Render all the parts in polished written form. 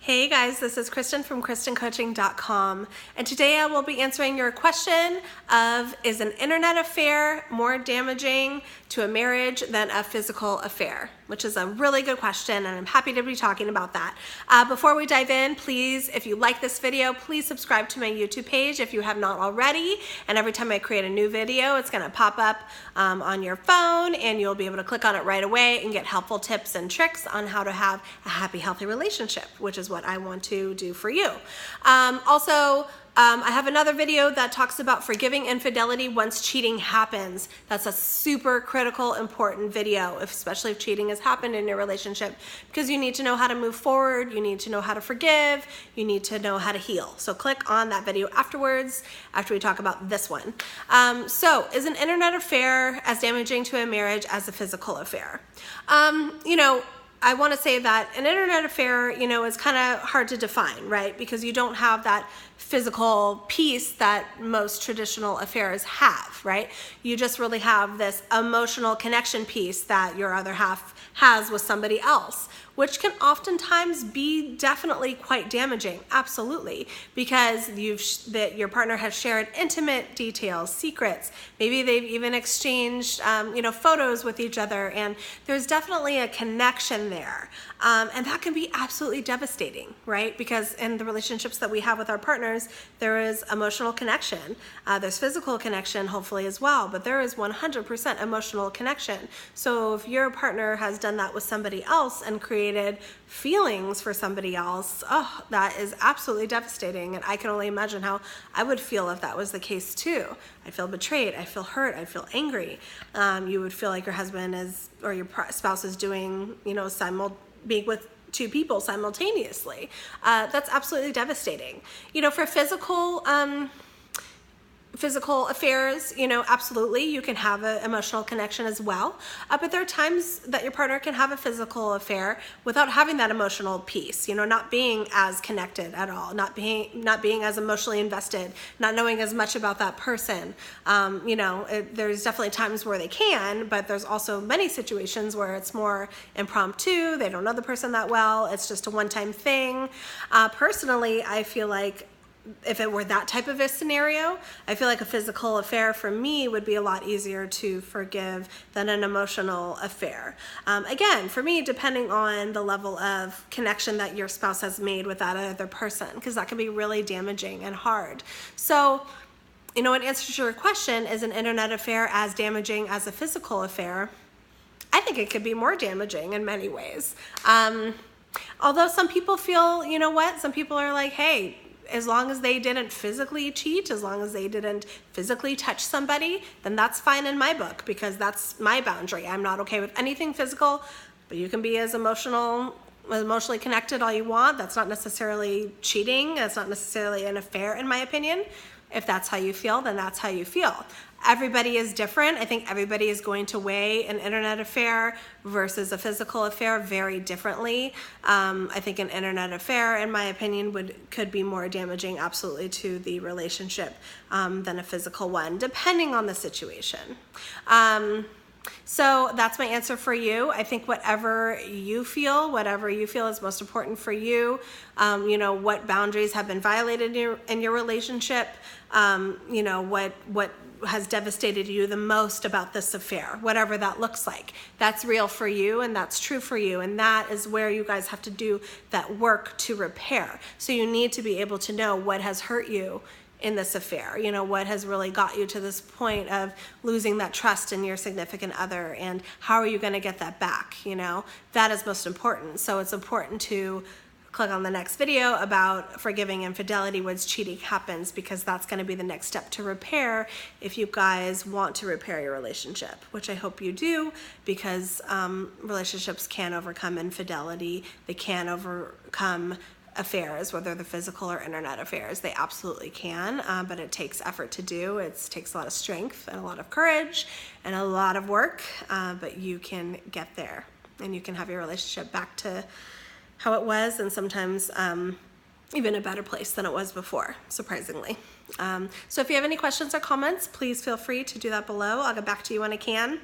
Hey guys, this is Kristen from KristenCoaching.com, and today I will be answering your question of, is an internet affair more damaging to a marriage than a physical affair? Which is a really good question, and I'm happy to be talking about that. Before we dive in, please, if you like this video, please subscribe to my YouTube page if you have not already, and every time I create a new video, it's gonna pop up on your phone, and you'll be able to click on it right away and get helpful tips and tricks on how to have a happy, healthy relationship, which is what I want to do for you. I have another video that talks about forgiving infidelity once cheating happens. That's a super critical, important video, especially if cheating has happened in your relationship, because you need to know how to move forward, you need to know how to forgive, you need to know how to heal. So click on that video afterwards, after we talk about this one. So is an internet affair as damaging to a marriage as a physical affair? I want to say that an internet affair, is kind of hard to define, right? Because you don't have that physical piece that most traditional affairs have, right? You just really have this emotional connection piece that your other half has with somebody else, which can oftentimes be definitely quite damaging, absolutely, because your partner has shared intimate details, secrets, maybe they've even exchanged photos with each other, and there's definitely a connection there. And that can be absolutely devastating, right? Because in the relationships that we have with our partners, there is emotional connection. There's physical connection, hopefully, as well, but there is 100% emotional connection. So if your partner has done that with somebody else and created feelings for somebody else, that is absolutely devastating. And I can only imagine how I would feel if that was the case too. I feel betrayed, I feel hurt, I feel angry. You would feel like your husband is, or your spouse is doing, being with two people simultaneously. That's absolutely devastating. For physical affairs, absolutely, you can have an emotional connection as well. But there are times that your partner can have a physical affair without having that emotional piece, not being as connected at all, not being as emotionally invested, not knowing as much about that person. There's definitely times where they can, but there's also many situations where it's more impromptu. They don't know the person that well. It's just a one-time thing. Personally, I feel like if it were that type of a scenario, I feel like a physical affair for me would be a lot easier to forgive than an emotional affair. Again, for me, depending on the level of connection that your spouse has made with that other person, because that can be really damaging and hard. So, in answer to your question, is an internet affair as damaging as a physical affair? I think it could be more damaging in many ways. Although some people feel, some people are like, hey, as long as they didn't physically cheat, as long as they didn't physically touch somebody, then that's fine in my book, because that's my boundary. I'm not okay with anything physical, but you can be as emotionally connected all you want. That's not necessarily cheating. That's not necessarily an affair, in my opinion. If that's how you feel, then that's how you feel. Everybody is different. I think everybody is going to weigh an internet affair versus a physical affair very differently. I think an internet affair, in my opinion, could be more damaging, absolutely, to the relationship than a physical one, depending on the situation. So that's my answer for you. I think whatever you feel is most important for you, what boundaries have been violated in your relationship, what has devastated you the most about this affair, whatever that looks like. That's real for you, and that's true for you, and that is where you guys have to do that work to repair. So you need to be able to know what has hurt you in this affair, what has really got you to this point of losing that trust in your significant other, and how are you going to get that back? That is most important. So it's important to click on the next video about forgiving infidelity once cheating happens, because that's going to be the next step to repair if you guys want to repair your relationship, which I hope you do, because relationships can overcome infidelity. They can overcome affairs, whether they're physical or internet affairs. They absolutely can, but it takes effort to do. It takes a lot of strength and a lot of courage and a lot of work, but you can get there, and you can have your relationship back to how it was, and sometimes even a better place than it was before, surprisingly. So if you have any questions or comments, please feel free to do that below. I'll get back to you when I can.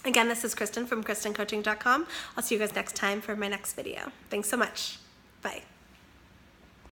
Again, this is Kristen from KristenCoaching.com. I'll see you guys next time for my next video. Thanks so much.